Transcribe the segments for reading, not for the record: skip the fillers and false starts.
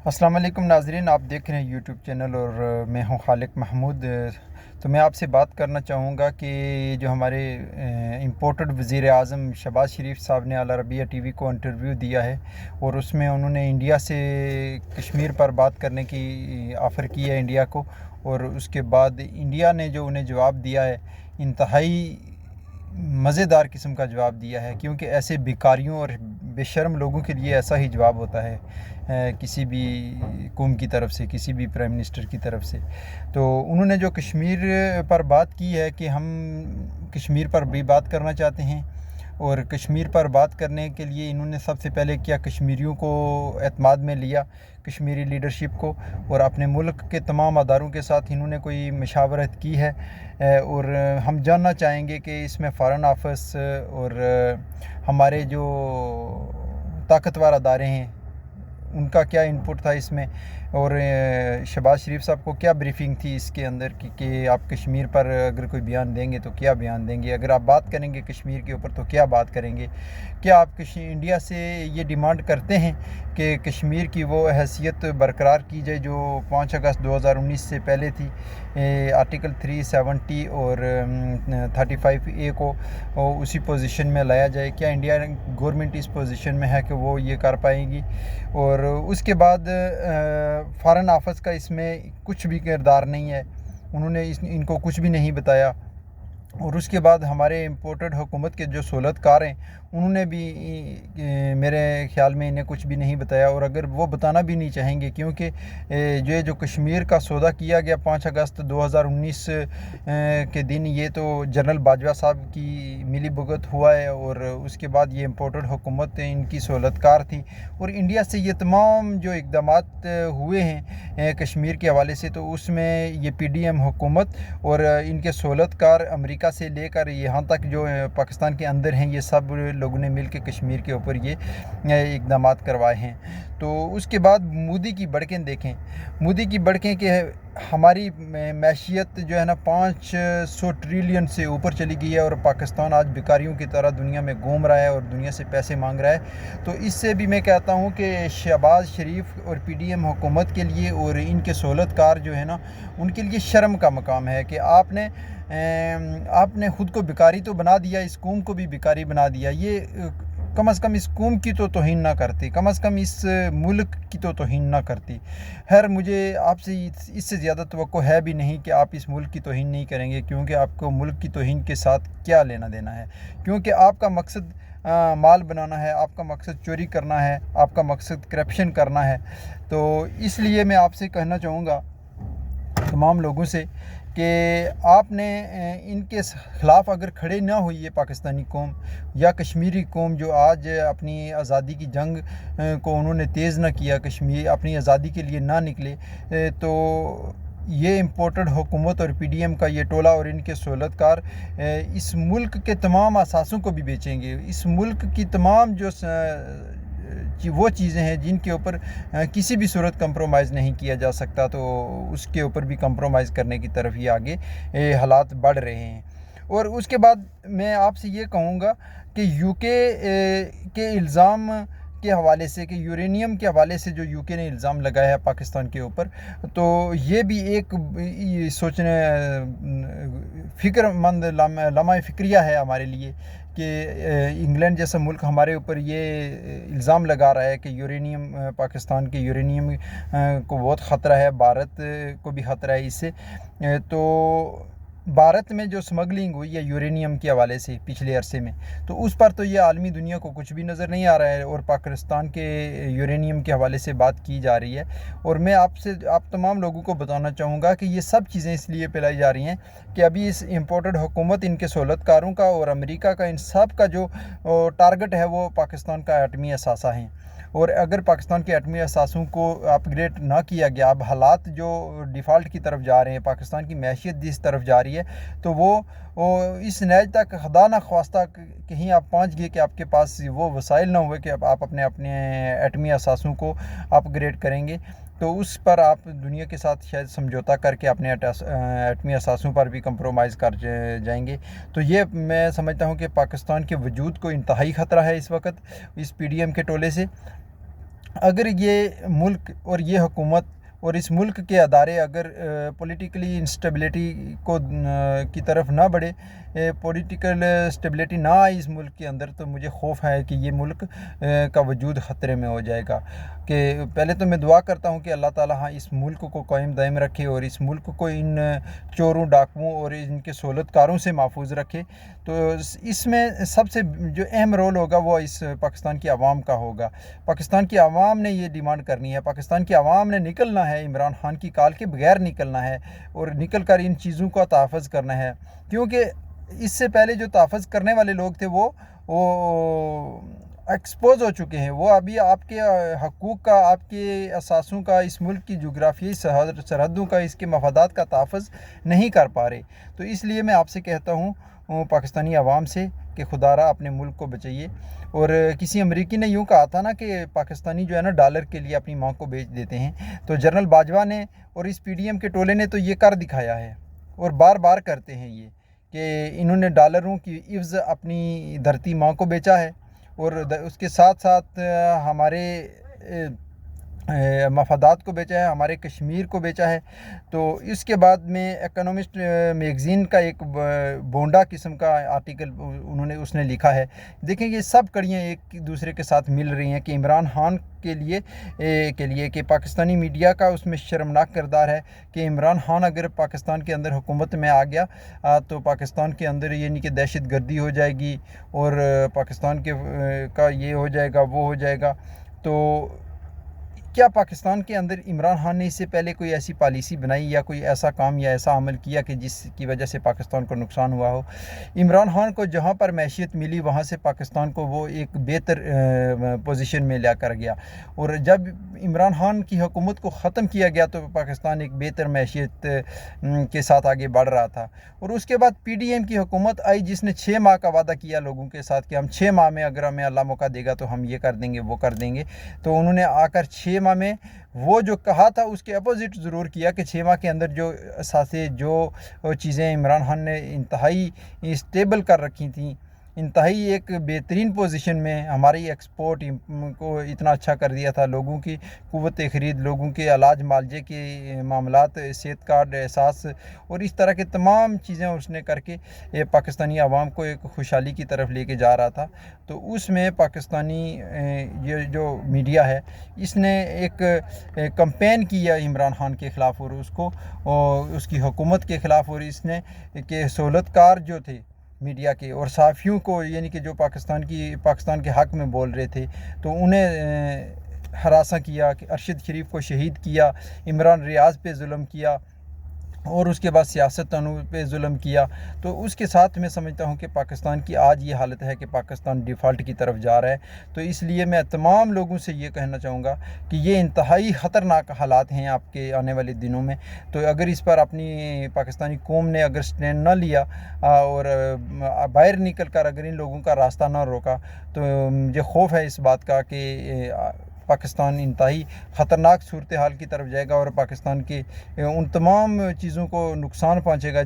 अस्सलाम वालेकुम नाज़रीन, आप देख रहे हैं यूट्यूब चैनल और मैं हूं खालिक महमूद। तो मैं आपसे बात करना चाहूँगा कि जो हमारे इम्पोर्टेड वज़ीर आज़म शहबाज शरीफ साहब ने अल अरबिया टीवी को इंटरव्यू दिया है और उसमें उन्होंने इंडिया से कश्मीर पर बात करने की ऑफ़र की है इंडिया को। और उसके बाद इंडिया ने जो उन्हें जवाब दिया है, इंतहाई मज़ेदार किस्म का जवाब दिया है, क्योंकि ऐसे भिखारियों और बेशर्म लोगों के लिए ऐसा ही जवाब होता है किसी भी कौम की तरफ से, किसी भी प्राइम मिनिस्टर की तरफ से। तो उन्होंने जो कश्मीर पर बात की है कि हम कश्मीर पर भी बात करना चाहते हैं, और कश्मीर पर बात करने के लिए इन्होंने सबसे पहले क्या कश्मीरियों को एतमाद में लिया, कश्मीरी लीडरशिप को, और अपने मुल्क के तमाम अदारों के साथ इन्होंने कोई मशावरत की है। और हम जानना चाहेंगे कि इसमें फ़ॉरेन ऑफिस और हमारे जो ताकतवर अदारे हैं उनका क्या इनपुट था इसमें, और शहबाज शरीफ साहब को क्या ब्रीफिंग थी इसके अंदर कि आप कश्मीर पर अगर कोई बयान देंगे तो क्या बयान देंगे, अगर आप बात करेंगे कश्मीर के ऊपर तो क्या बात करेंगे। क्या आप इंडिया से ये डिमांड करते हैं कि कश्मीर की वो हैसियत बरकरार की जाए जो 5 अगस्त 2019 से पहले थी, आर्टिकल 370 और 35A को उसी पोजीशन में लाया जाए। क्या इंडिया गवर्नमेंट इस पोजीशन में है कि वो ये कर पाएगी। और उसके बाद फ़ॉरेन ऑफिस का इसमें कुछ भी किरदार नहीं है, उन्होंने इनको कुछ भी नहीं बताया। और उसके बाद हमारे इम्पोर्टेड हुकूमत के जो सहूलतकार हैं उन्होंने भी मेरे ख़्याल में इन्हें कुछ भी नहीं बताया, और अगर वो बताना भी नहीं चाहेंगे, क्योंकि जो कश्मीर का सौदा किया गया 5 अगस्त 2019 के दिन, ये तो जनरल बाजवा साहब की मिली भुगत हुआ है। और उसके बाद ये इम्पोर्टेड हुकूमत इनकी सहूलतकार थी, और इंडिया से ये तमाम जो इक़दामात हुए हैं कश्मीर के हवाले से, तो उसमें ये PDM हुकूमत और इनके सहूलतकार अमेरिका से लेकर यहाँ तक जो पाकिस्तान के अंदर हैं, ये सब लोगों ने मिल के कश्मीर के ऊपर ये इक़दामात करवाए हैं। तो उसके बाद मोदी की बढ़कें देखें, मोदी की बढ़कें कि हमारी मैशियत जो है ना 500 ट्रिलियन से ऊपर चली गई है, और पाकिस्तान आज भिखारियों की तरह दुनिया में घूम रहा है और दुनिया से पैसे मांग रहा है। तो इससे भी मैं कहता हूँ कि शहबाज शरीफ और PDM हुकूमत के लिए और इनके सहूलतकार जो है ना, उनके लिए शर्म का मकाम है कि आपने ख़ुद को भिखारी तो बना दिया, इस कौम को भी भिखारी बना दिया। ये कम अज़ कम इस कौम की तो तौहीन ना करती, कम अज़ कम इस मुल्क की तो तौहीन ना करती। खैर, मुझे आपसे इससे ज़्यादा तवक्को है भी नहीं कि आप इस मुल्क की तौहीन नहीं करेंगे, क्योंकि आपको मुल्क की तौहीन के साथ क्या लेना देना है, क्योंकि आपका मकसद माल बनाना है, आपका मकसद चोरी करना है, आपका मकसद करप्शन करना है। तो इसलिए मैं आपसे कहना चाहूँगा तमाम लोगों से कि आपने इनके ख़िलाफ़ अगर खड़े ना हुई ये पाकिस्तानी कौम या कश्मीरी कौम जो आज अपनी आज़ादी की जंग को उन्होंने तेज़ ना किया, कश्मीर अपनी आज़ादी के लिए ना निकले, तो ये इम्पोर्टेड हुकूमत और PDM का ये टोला और इनके सहूलतकार इस मुल्क के तमाम असासों को भी बेचेंगे। इस मुल्क की तमाम जो वो चीज़ें हैं जिनके ऊपर किसी भी सूरत कंप्रोमाइज़ नहीं किया जा सकता, तो उसके ऊपर भी कंप्रोमाइज़ करने की तरफ ही आगे हालात बढ़ रहे हैं। और उसके बाद मैं आपसे ये कहूँगा कि UK के इल्ज़ाम के हवाले से, कि यूरेनियम के हवाले से जो UK ने इल्ज़ाम लगाया है पाकिस्तान के ऊपर, तो ये भी एक सोचने फ़िक्रमंद लम्हा फ़िक्रिया है हमारे लिए कि इंग्लैंड जैसा मुल्क हमारे ऊपर ये इल्ज़ाम लगा रहा है कि यूरेनियम, पाकिस्तान के यूरेनियम को बहुत ख़तरा है, भारत को भी ख़तरा है इससे। तो भारत में जो स्मगलिंग हुई है यूरेनियम के हवाले से पिछले अरसे में, तो उस पर तो ये आलमी दुनिया को कुछ भी नज़र नहीं आ रहा है, और पाकिस्तान के यूरेनियम के हवाले से बात की जा रही है। और मैं आप तमाम लोगों को बताना चाहूँगा कि ये सब चीज़ें इसलिए फैलाई जा रही हैं कि अभी इस इम्पोर्टेड हुकूमत, इनके सहूलतकारों का और अमेरिका का, इन सब का जो टारगेट है वो पाकिस्तान का एटमी असासा है। और अगर पाकिस्तान के एटमी असासों को अपग्रेड ना किया गया, अब हालात जो डिफ़ॉल्ट की तरफ जा रहे हैं, पाकिस्तान की मैशियत जिस तरफ जा रही है, तो वो इस नैज तक खुदा न ख्वास्ता कहीं आप पहुंच गए कि आपके पास वो वसाइल ना हुए कि आप अपने एटमी असासों को अपग्रेड करेंगे, तो उस पर आप दुनिया के साथ शायद समझौता करके अपने एटमी असासों पर भी कंप्रोमाइज़ कर जाएंगे। तो ये मैं समझता हूँ कि पाकिस्तान के वजूद को इंतहाई ख़तरा है इस वक्त इस PDM के टोले से। اگر یہ ملک اور یہ حکومت اور اس ملک کے ادارے اگر پولیٹیکلی انسٹیبلٹی کی طرف نہ بڑھے، پولیٹیکل اسٹیبلٹی نہ آئی اس ملک کے اندر، تو مجھے خوف ہے کہ یہ ملک کا وجود خطرے میں ہو جائے گا۔ کہ پہلے تو میں دعا کرتا ہوں کہ اللہ تعالیٰ اس ملک کو قائم دائم رکھے اور اس ملک کو ان چوروں، ڈاکوؤں اور ان کے سہولت کاروں سے محفوظ رکھے۔ تو اس میں سب سے جو اہم رول ہوگا وہ اس پاکستان کی عوام کا ہوگا۔ پاکستان کی عوام نے یہ ڈیمانڈ کرنی ہے، پاکستان کی عوام نے نکلنا ہے، عمران خان کی کال کے بغیر نکلنا ہے اور نکل کر ان چیزوں کا تحفظ کرنا ہے، کیونکہ اس سے پہلے جو تحفظ کرنے والے لوگ تھے وہ ایکسپوز ہو چکے ہیں۔ وہ ابھی آپ کے حقوق کا، آپ کے اثاثوں کا، اس ملک کی جغرافیائی سرحدوں کا، اس کے مفادات کا تحفظ نہیں کر پا رہے۔ تو اس لیے میں آپ سے کہتا ہوں پاکستانی عوام سے کہ خدا را اپنے ملک کو بچائیے۔ اور کسی امریکی نے یوں کہا تھا نا کہ پاکستانی جو ہے نا ڈالر کے لیے اپنی ماں کو بیچ دیتے ہیں، تو جنرل باجوہ نے اور اس پی ڈی ایم کے ٹولے نے تو یہ کر دکھایا ہے اور بار بار کرتے ہیں یہ، کہ انہوں نے ڈالروں کی عوض اپنی دھرتی ماں کو بیچا ہے اور اس کے ساتھ ساتھ ہمارے مفادات کو بیچا ہے، ہمارے کشمیر کو بیچا ہے۔ تو اس کے بعد میں اکنامسٹ میگزین کا ایک بونڈا قسم کا آرٹیکل اس نے لکھا ہے۔ دیکھیں یہ سب کڑیاں ایک دوسرے کے ساتھ مل رہی ہیں کہ عمران خان کے لیے کہ پاکستانی میڈیا کا اس میں شرمناک کردار ہے کہ عمران خان اگر پاکستان کے اندر حکومت میں آ گیا تو پاکستان کے اندر یعنی کہ دہشت گردی ہو جائے گی اور پاکستان کا یہ ہو جائے گا، وہ ہو جائے گا۔ تو کیا پاکستان کے اندر عمران خان نے اس سے پہلے کوئی ایسی پالیسی بنائی یا کوئی ایسا کام یا ایسا عمل کیا کہ جس کی وجہ سے پاکستان کو نقصان ہوا ہو؟ عمران خان کو جہاں پر معیشت ملی وہاں سے پاکستان کو وہ ایک بہتر پوزیشن میں لیا کر گیا، اور جب عمران خان کی حکومت کو ختم کیا گیا تو پاکستان ایک بہتر معیشت کے ساتھ آگے بڑھ رہا تھا۔ اور اس کے بعد پی ڈی ایم کی حکومت آئی جس نے 6 ماہ کا وعدہ کیا لوگوں کے ساتھ کہ ہم 6 ماہ میں اگر ہمیں اللہ موقع دے گا تو ہم یہ کر دیں گے، وہ کر دیں گے۔ تو انہوں نے آ کر 6 ماہ میں وہ جو کہا تھا اس کے اپوزٹ ضرور کیا کہ 6 ماہ کے اندر جو اثاثے، جو چیزیں عمران خان نے انتہائی اسٹیبل کر رکھی تھیں، انتہائی ایک بہترین پوزیشن میں ہماری ایکسپورٹ کو اتنا اچھا کر دیا تھا، لوگوں کی قوت خرید، لوگوں کے علاج معالجے کے معاملات، صحت کارڈ، احساس اور اس طرح کے تمام چیزیں اس نے کر کے پاکستانی عوام کو ایک خوشحالی کی طرف لے کے جا رہا تھا۔ تو اس میں پاکستانی یہ جو میڈیا ہے اس نے ایک کمپین کیا عمران خان کے خلاف اور اس کی حکومت کے خلاف، اور اس نے کہ سہولت کار جو تھے میڈیا کے اور صحافیوں کو یعنی کہ جو پاکستان کے حق میں بول رہے تھے تو انہیں ہراساں کیا، کہ ارشد شریف کو شہید کیا، عمران ریاض پہ ظلم کیا اور اس کے بعد سیاست تنوع پہ ظلم کیا۔ تو اس کے ساتھ میں سمجھتا ہوں کہ پاکستان کی آج یہ حالت ہے کہ پاکستان ڈیفالٹ کی طرف جا رہا ہے۔ تو اس لیے میں تمام لوگوں سے یہ کہنا چاہوں گا کہ یہ انتہائی خطرناک حالات ہیں آپ کے آنے والے دنوں میں۔ تو اگر اس پر اپنی پاکستانی قوم نے اگر سٹینڈ نہ لیا اور باہر نکل کر اگر ان لوگوں کا راستہ نہ روکا تو مجھے خوف ہے اس بات کا کہ پاکستان انتہائی خطرناک صورتحال کی طرف جائے گا اور پاکستان کے ان تمام چیزوں کو نقصان پہنچے گا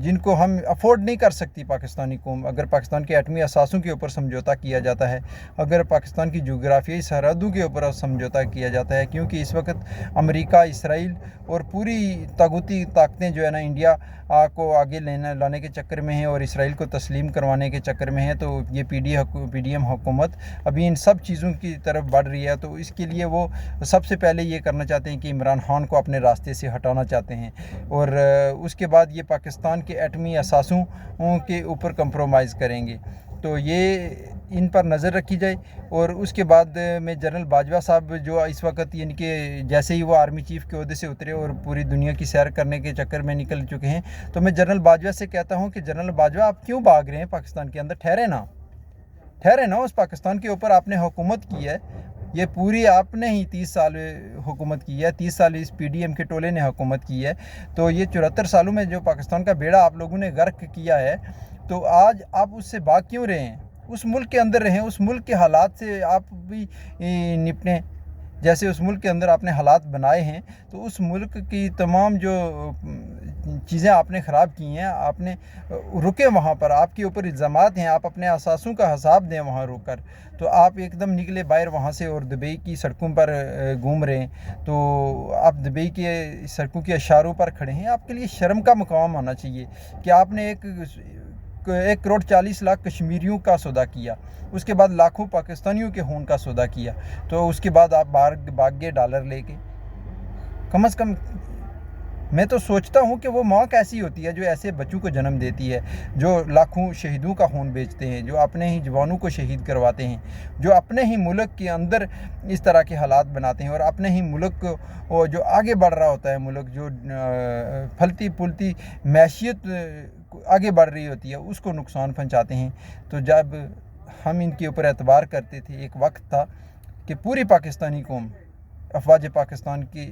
جن کو ہم افورڈ نہیں کر سکتی پاکستانی قوم۔ اگر پاکستان کے ایٹمی اثاثوں کے اوپر سمجھوتا کیا جاتا ہے، اگر پاکستان کی جغرافیائی سرحدوں کے اوپر سمجھوتا کیا جاتا ہے، کیونکہ اس وقت امریکہ، اسرائیل اور پوری طاقتی طاقتیں جو ہے نا انڈیا کو آگے لانے کے چکر میں ہیں اور اسرائیل کو تسلیم کروانے کے چکر میں ہیں، تو یہ پی ڈی ایم حکومت ابھی ان سب چیزوں کی طرف بڑھ رہی ہے۔ تو اس کے لیے وہ سب سے پہلے یہ کرنا چاہتے ہیں کہ عمران خان کو اپنے راستے سے ہٹانا چاہتے ہیں، اور اس کے بعد یہ پاکستان کے ایٹمی اثاثوں کے اوپر کمپرومائز کریں گے۔ تو یہ ان پر نظر رکھی جائے۔ اور اس کے بعد میں جنرل باجوہ صاحب جو اس وقت یعنی کہ جیسے ہی وہ آرمی چیف کے عہدے سے اترے اور پوری دنیا کی سیر کرنے کے چکر میں نکل چکے ہیں، تو میں جنرل باجوہ سے کہتا ہوں کہ جنرل باجوہ آپ کیوں بھاگ رہے ہیں پاکستان کے اندر؟ ٹھہرے نا اس پاکستان کے اوپر آپ نے حکومت کی ہے، یہ پوری آپ نے ہی 30 سال حکومت کی ہے، 30 سال اس پی ڈی ایم کے ٹولے نے حکومت کی ہے۔ تو یہ 74 سالوں میں جو پاکستان کا بیڑا آپ لوگوں نے غرق کیا ہے، تو آج آپ اس سے بھاگ کیوں رہے ہیں؟ اس ملک کے اندر رہیں، اس ملک کے حالات سے آپ بھی نپٹیں۔ جیسے اس ملک کے اندر آپ نے حالات بنائے ہیں تو اس ملک کی تمام جو चीज़ें आपने ख़राब की हैं, आपने रुके वहाँ पर, आपके ऊपर इल्ज़ामात हैं, आप अपने असासों का हिसाब दें वहाँ रुक कर। तो आप एकदम निकले बाहर वहाँ से और दुबई की सड़कों पर घूम रहे हैं, तो आप दुबई के सड़कों के इशारों पर खड़े हैं। आपके लिए शर्म का मुकाम होना चाहिए कि आपने 1,40,00,000 कश्मीरियों का सौदा किया, उसके बाद लाखों पाकिस्तानियों के खून का सौदा किया, तो उसके बाद आप भाग गए डॉलर लेके। कम अज़ कम मैं तो सोचता हूँ कि वो माँ कैसी होती है जो ऐसे बच्चों को जन्म देती है, जो लाखों शहीदों का खून बेचते हैं, जो अपने ही जवानों को शहीद करवाते हैं, जो अपने ही मुल्क के अंदर इस तरह के हालात बनाते हैं, और अपने ही मुल्क को जो आगे बढ़ रहा होता है, मुल्क जो फलती फूलती मैशियत आगे बढ़ रही होती है, उसको नुकसान पहुँचाते हैं। तो जब हम इनके ऊपर एतबार करते थे, एक वक्त था कि पूरी पाकिस्तानी कौम अफवाज पाकिस्तान के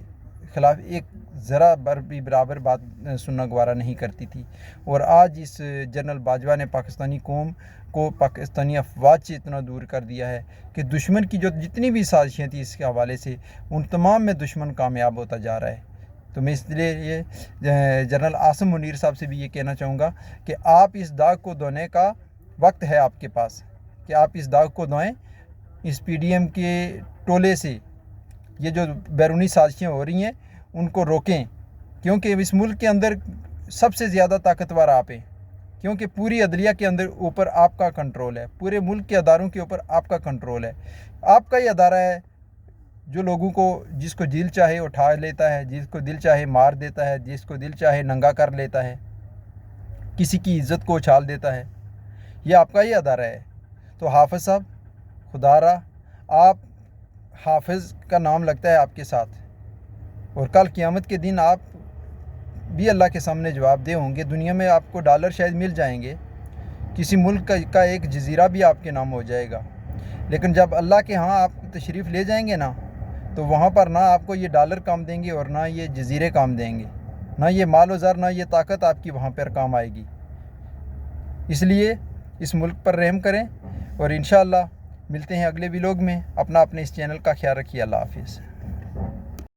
ख़िलाफ़ एक ज़रा बर भी बराबर बात सुनना गवारा नहीं करती थी, और आज इस जनरल बाजवा ने पाकिस्तानी कौम को पाकिस्तानी अफवाज से इतना दूर कर दिया है कि दुश्मन की जो जितनी भी साजिशें थी इसके हवाले से, उन तमाम में दुश्मन कामयाब होता जा रहा है। तो मैं इसलिए ये जनरल आसिम मुनीर साहब से भी ये कहना चाहूँगा कि आप इस दाग को धोने का वक्त है आपके पास, कि आप इस दाग को धोएं, इस PDM के टोले से ये जो बैरूनी साजिशें हो रही हैं उनको रोकें, क्योंकि इस मुल्क के अंदर सबसे ज़्यादा ताकतवर आप हैं, क्योंकि पूरी अदलिया के अंदर ऊपर आपका कंट्रोल है, पूरे मुल्क के अदारों के ऊपर आपका कंट्रोल है। आपका ही अदारा है जो लोगों को जिसको दिल चाहे उठा लेता है, जिसको दिल चाहे मार देता है, जिसको दिल चाहे नंगा कर लेता है, किसी की इज़्ज़त को उछाल देता है, ये आपका ही अदारा है। तो हाफ़िज़ साहब, खुदारा आप हाफ़िज़ का नाम लगता है आपके साथ, और कल क़यामत के दिन आप भी अल्लाह के सामने जवाबदेह होंगे। दुनिया में आपको डॉलर शायद मिल जाएंगे, किसी मुल्क का एक जजीरा भी आपके नाम हो जाएगा, लेकिन जब अल्लाह के यहाँ आप तशरीफ़ ले जाएंगे ना, तो वहाँ पर ना आपको ये डॉलर काम देंगे और ना ये जजीरे काम देंगे, ना ये माल व ज़र, ना ये ताकत आपकी वहाँ पर काम आएगी। इसलिए इस मुल्क पर रहम करें, और इंशाअल्लाह मिलते हैं अगले व्लॉग में। अपने इस चैनल का ख्याल रखिए। अल्लाह हाफ़िज़।